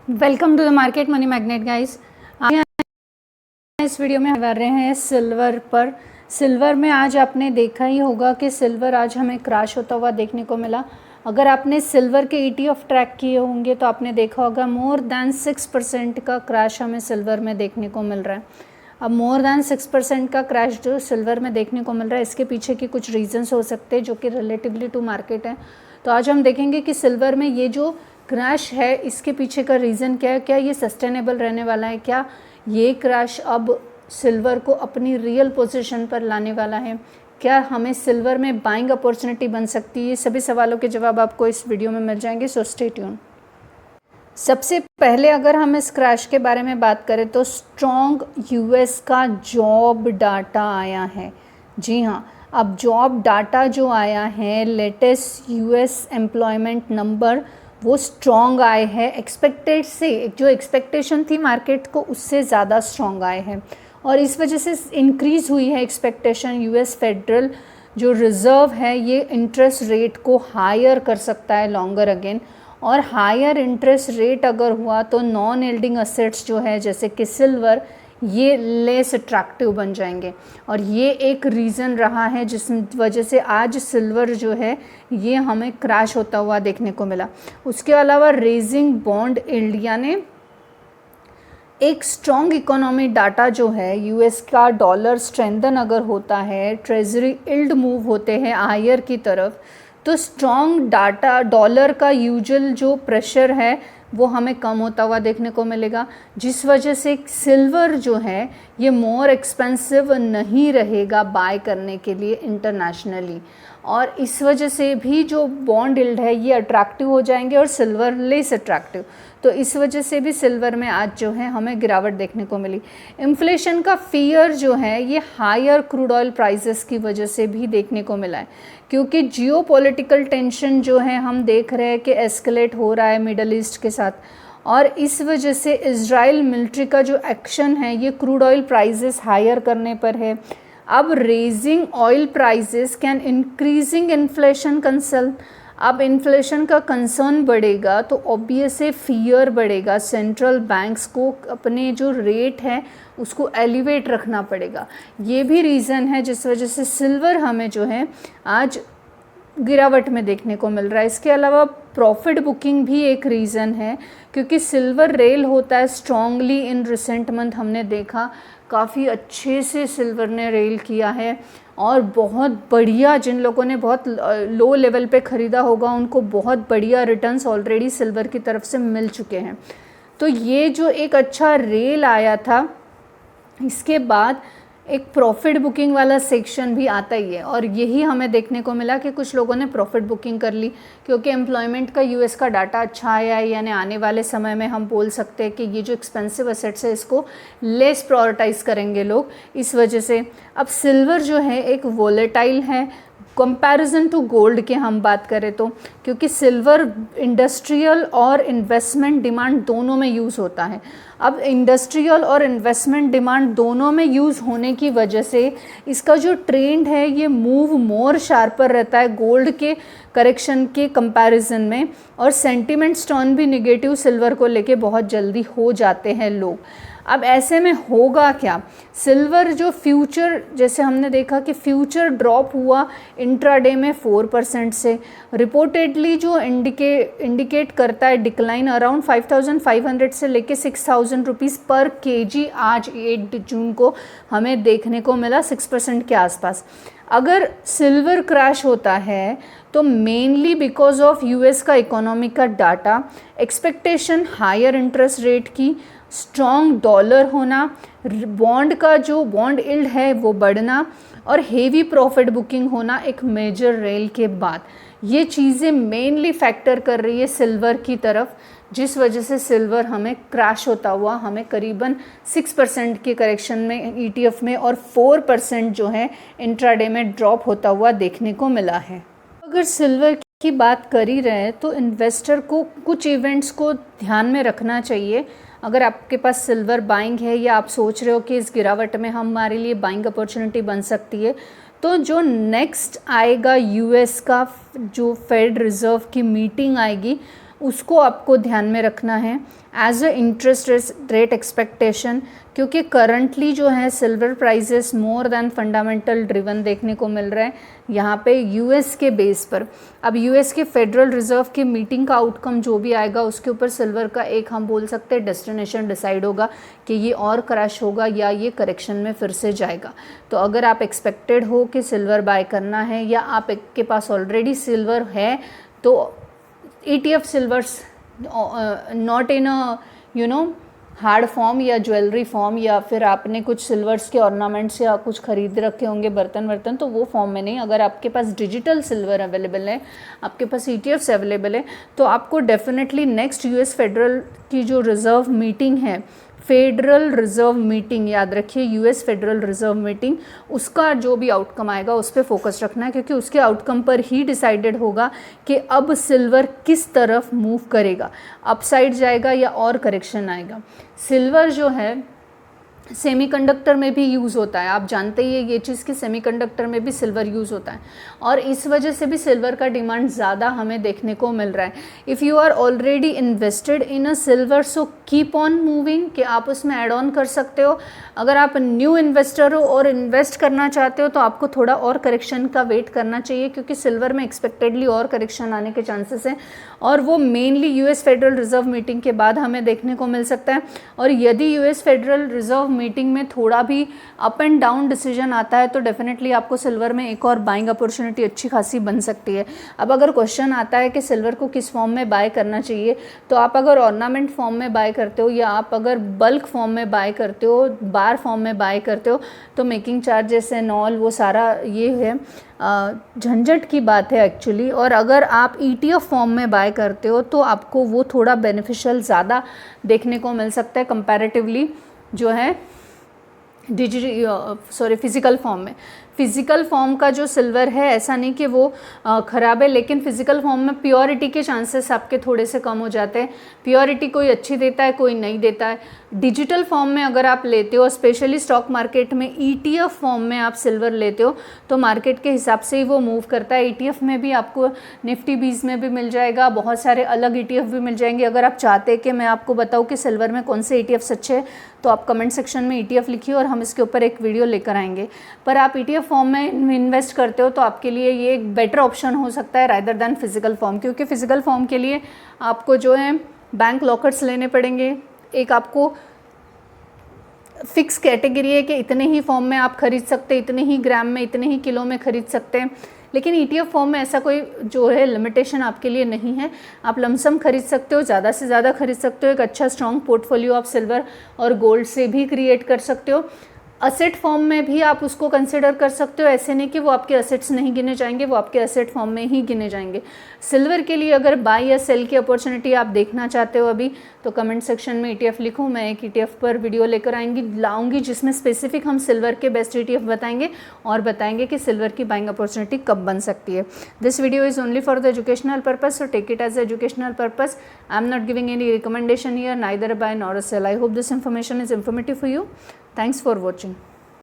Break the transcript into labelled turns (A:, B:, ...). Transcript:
A: Welcome to the market money magnet guys. आज इस video में कर रहे हैं सिल्वर पर। सिल्वर में आज आपने देखा ही होगा कि सिल्वर आज हमें क्रैश होता हुआ देखने को मिला। अगर आपने सिल्वर के ETF ट्रैक किए होंगे तो आपने देखा होगा मोर दैन 6% का क्रैश हमें सिल्वर में देखने को मिल रहा है। अब मोर दैन 6% का क्रैश जो सिल्वर में देखने को मिल रहा है, इसके पीछे की कुछ रीजंस हो सकते हैं जो कि रिलेटिवली टू मार्केट है। तो आज हम देखेंगे कि सिल्वर में ये जो क्रैश है इसके पीछे का रीज़न क्या है, क्या ये सस्टेनेबल रहने वाला है, क्या ये क्रैश अब सिल्वर को अपनी रियल पोजीशन पर लाने वाला है, क्या हमें सिल्वर में बाइंग अपॉर्चुनिटी बन सकती है। ये सभी सवालों के जवाब आपको इस वीडियो में मिल जाएंगे, सो स्टे ट्यून। सबसे पहले अगर हम इस क्रैश के बारे में बात करें तो स्ट्रॉन्ग US का जॉब डाटा आया है। जी हाँ, अब जॉब डाटा जो आया है, लेटेस्ट US एम्प्लॉयमेंट नंबर, वो स्ट्रॉन्ग आए हैं। एक्सपेक्टेड से जो एक्सपेक्टेशन थी मार्केट को उससे ज़्यादा स्ट्रॉन्ग आए हैं और इस वजह से इंक्रीज़ हुई है एक्सपेक्टेशन। US फेडरल जो रिज़र्व है ये इंटरेस्ट रेट को हायर कर सकता है लॉन्गर अगेन, और हायर इंटरेस्ट रेट अगर हुआ तो नॉन यील्डिंग असेट्स जो है जैसे कि सिल्वर, ये लेस अट्रैक्टिव बन जाएंगे और ये एक रीज़न रहा है जिस वजह से आज सिल्वर जो है ये हमें क्रैश होता हुआ देखने को मिला। उसके अलावा रेजिंग बॉन्ड यील्ड, यानी एक स्ट्रॉन्ग इकोनॉमी डाटा जो है, US का डॉलर स्ट्रेंथन अगर होता है, ट्रेजरी यील्ड मूव होते हैं हायर की तरफ, तो स्ट्रॉन्ग डाटा डॉलर का यूजुअल जो प्रेशर है वो हमें कम होता हुआ देखने को मिलेगा, जिस वजह से सिल्वर जो है ये मोर एक्सपेंसिव नहीं रहेगा बाय करने के लिए इंटरनेशनली, और इस वजह से भी जो बॉन्ड यील्ड है ये अट्रैक्टिव हो जाएंगे और सिल्वर लेस अट्रैक्टिव। तो इस वजह से भी सिल्वर में आज जो है हमें गिरावट देखने को मिली। इन्फ्लेशन का फियर जो है ये हायर क्रूड ऑयल प्राइसेस की वजह से भी देखने को मिला है, क्योंकि जियोपॉलिटिकल टेंशन जो है हम देख रहे हैं कि एस्केलेट हो रहा है मिडल ईस्ट के साथ, और इस वजह से इजराइल मिलिट्री का जो एक्शन है ये क्रूड ऑयल प्राइसेस हायर करने पर है। अब raising oil prices can increasing inflation concern. अब इन्फ्लेशन का कंसर्न बढ़ेगा तो ऑब्वियसली फियर बढ़ेगा, सेंट्रल बैंक्स को अपने जो रेट है उसको एलिवेट रखना पड़ेगा। ये भी रीज़न है जिस वजह से सिल्वर हमें जो है आज गिरावट में देखने को मिल रहा है। इसके अलावा प्रॉफिट बुकिंग भी एक रीज़न है, क्योंकि सिल्वर रेल होता है स्ट्रांगली इन रिसेंट मंथ। हमने देखा काफ़ी अच्छे से सिल्वर ने रेल किया है और बहुत बढ़िया, जिन लोगों ने बहुत लो लेवल पे ख़रीदा होगा उनको बहुत बढ़िया रिटर्न्स ऑलरेडी सिल्वर की तरफ से मिल चुके हैं। तो ये जो एक अच्छा रेल आया था, इसके बाद एक प्रॉफिट बुकिंग वाला सेक्शन भी आता ही है, और यही हमें देखने को मिला कि कुछ लोगों ने प्रॉफिट बुकिंग कर ली, क्योंकि एम्प्लॉयमेंट का US का डाटा अच्छा आया है। यानी आने वाले समय में हम बोल सकते हैं कि ये जो एक्सपेंसिव असेट्स है इसको लेस प्रायोरिटाइज करेंगे लोग। इस वजह से अब सिल्वर जो है एक वोलेटाइल है कंपैरिजन टू गोल्ड के हम बात करें तो, क्योंकि सिल्वर इंडस्ट्रियल और इन्वेस्टमेंट डिमांड दोनों में यूज़ होता है। अब इंडस्ट्रियल और इन्वेस्टमेंट डिमांड दोनों में यूज़ होने की वजह से इसका जो ट्रेंड है ये मूव मोर शार्पर रहता है गोल्ड के करेक्शन के कंपैरिजन में, और सेंटिमेंट्स टर्न भी निगेटिव सिल्वर को लेके बहुत जल्दी हो जाते हैं लोग। अब ऐसे में होगा क्या, सिल्वर जो फ्यूचर, जैसे हमने देखा कि फ्यूचर ड्रॉप हुआ इंट्राडे में 4% से, रिपोर्टेडली जो इंडिकेट करता है डिक्लाइन अराउंड 5,500 से लेके 6,000 रुपीज़ पर केजी आज 8 जून को हमें देखने को मिला, 6% के आसपास। अगर सिल्वर क्रैश होता है तो मेनली बिकॉज ऑफ US का इकोनॉमी का data, expectation higher interest rate की, स्ट्रॉन्ग डॉलर होना, बॉन्ड का जो बॉन्ड यील्ड है वो बढ़ना, और हेवी प्रॉफिट बुकिंग होना एक मेजर रेल के बाद, ये चीज़ें मेनली फैक्टर कर रही है सिल्वर की तरफ, जिस वजह से सिल्वर हमें क्रैश होता हुआ हमें करीबन 6% के करेक्शन में ETF में और 4% जो है इंट्राडे में ड्रॉप होता हुआ देखने को मिला है। अगर सिल्वर की बात कर ही रहे हैं तो इन्वेस्टर को कुछ इवेंट्स को ध्यान में रखना चाहिए। अगर आपके पास सिल्वर बाइंग है या आप सोच रहे हो कि इस गिरावट में हमारे लिए बाइंग अपॉर्चुनिटी बन सकती है, तो जो नेक्स्ट आएगा US का जो फेड रिज़र्व की मीटिंग आएगी उसको आपको ध्यान में रखना है as a interest rate expectation, क्योंकि करंटली जो है silver prices more than fundamental driven देखने को मिल रहा है यहाँ पे यूएस के बेस पर। अब यूएस के फेडरल रिजर्व की मीटिंग का आउटकम जो भी आएगा उसके ऊपर सिल्वर का एक हम बोल सकते हैं डेस्टिनेशन डिसाइड होगा कि ये और क्रैश होगा या ये करेक्शन में फिर से जाएगा। तो अगर आप एक्सपेक्टेड हो कि सिल्वर बाय करना है या आप के पास ऑलरेडी सिल्वर है तो ETF silvers not in a hard form या ज्वेलरी फॉर्म, या फिर आपने कुछ सिल्वर्स के ऑर्नामेंट्स या कुछ खरीद रखे होंगे बर्तन तो वो फॉर्म में नहीं। अगर आपके पास डिजिटल सिल्वर अवेलेबल है, आपके पास ETFs अवेलेबल है, तो आपको डेफिनेटली नेक्स्ट US फेडरल की जो रिज़र्व मीटिंग है, फेडरल रिज़र्व मीटिंग याद रखिए, US फेडरल रिज़र्व मीटिंग, उसका जो भी आउटकम आएगा उस पर फोकस रखना है, क्योंकि उसके आउटकम पर ही डिसाइडेड होगा कि अब सिल्वर किस तरफ मूव करेगा, अपसाइड जाएगा या और करेक्शन आएगा। सिल्वर जो है सेमीकंडक्टर में भी यूज़ होता है, आप जानते ही है ये चीज़ कि सेमीकंडक्टर में भी सिल्वर यूज़ होता है और इस वजह से भी सिल्वर का डिमांड ज़्यादा हमें देखने को मिल रहा है। If you are already invested in a silver so keep on moving, कि आप उसमें ऐड ऑन कर सकते हो। अगर आप न्यू इन्वेस्टर हो और इन्वेस्ट करना चाहते हो तो आपको थोड़ा और करेक्शन का वेट करना चाहिए, क्योंकि सिल्वर में एक्सपेक्टेडली और करेक्शन आने के चांसेस हैं और वो mainly US federal reserve meeting के बाद हमें देखने को मिल सकता है। और यदि US फेडरल रिजर्व मीटिंग में थोड़ा भी अप एंड डाउन डिसीजन आता है तो डेफिनेटली आपको सिल्वर में एक और बाइंग अपॉर्चुनिटी अच्छी खासी बन सकती है। अब अगर क्वेश्चन आता है कि सिल्वर को किस फॉर्म में बाय करना चाहिए, तो आप अगर ऑर्नामेंट फॉर्म में बाय करते हो या आप अगर बल्क फॉर्म में बाय करते हो, बार फॉर्म में बाय करते हो, तो मेकिंग चार्जेस एंड ऑल वो सारा ये है झंझट की बात है एक्चुअली। और अगर आप ETF फॉर्म में बाय करते हो तो आपको वो थोड़ा बेनिफिशियल ज़्यादा देखने को मिल सकता है कंपैरेटिवली जो है फिज़िकल फॉर्म में। फिज़िकल फॉर्म का जो सिल्वर है ऐसा नहीं कि वो ख़राब है, लेकिन फ़िज़िकल फॉर्म में प्योरिटी के चांसेस आपके थोड़े से कम हो जाते हैं। प्योरिटी कोई अच्छी देता है, कोई नहीं देता है। डिजिटल फॉर्म में अगर आप लेते हो, स्पेशली स्टॉक मार्केट में ETF फॉर्म में आप सिल्वर लेते हो तो मार्केट के हिसाब से ही वो मूव करता है। ETF में भी आपको निफ्टी 20 में भी मिल जाएगा, बहुत सारे अलग ETF भी मिल जाएंगे। अगर आप चाहते हैं कि मैं आपको बताऊँ कि सिल्वर में कौन से ETFs अच्छे हैं तो आप कमेंट सेक्शन में ETF लिखिए और हम इसके ऊपर एक वीडियो लेकर आएंगे। पर आप ETF फॉर्म में इन्वेस्ट करते हो तो आपके लिए ये एक बेटर ऑप्शन हो सकता है रादर दैन फिज़िकल फॉर्म, क्योंकि फ़िज़िकल फॉर्म के लिए आपको जो है बैंक लॉकर्स लेने पड़ेंगे। एक आपको फिक्स कैटेगरी है कि इतने ही फॉर्म में आप खरीद सकते हैं, इतने ही ग्राम में, इतने ही किलो में खरीद सकते हैं। लेकिन ETF फॉर्म में ऐसा कोई जो है लिमिटेशन आपके लिए नहीं है, आप लमसम खरीद सकते हो, ज़्यादा से ज़्यादा खरीद सकते हो। एक अच्छा स्ट्रॉन्ग पोर्टफोलियो आप सिल्वर और गोल्ड से भी क्रिएट कर सकते हो। असेट फॉर्म में भी आप उसको कंसिडर कर सकते हो, ऐसे नहीं कि वो आपके असेट्स नहीं गिने जाएंगे, वो आपके असेट फॉर्म में ही गिने जाएंगे। सिल्वर के लिए अगर बाय या सेल की अपॉर्चुनिटी आप देखना चाहते हो अभी तो कमेंट सेक्शन में ETF लिखो, मैं एक ETF पर वीडियो लेकर लाऊंगी जिसमें स्पेसिफिक हम सिल्वर के बेस्ट ETF बताएंगे और बताएंगे कि सिल्वर की बाइंग अपॉर्चुनिटी कब बन सकती है। This video is only for the educational purpose, so take it as educational purpose. I am not giving any recommendation here, neither buy nor a sale. I hope this information is informative for you. Thanks for watching.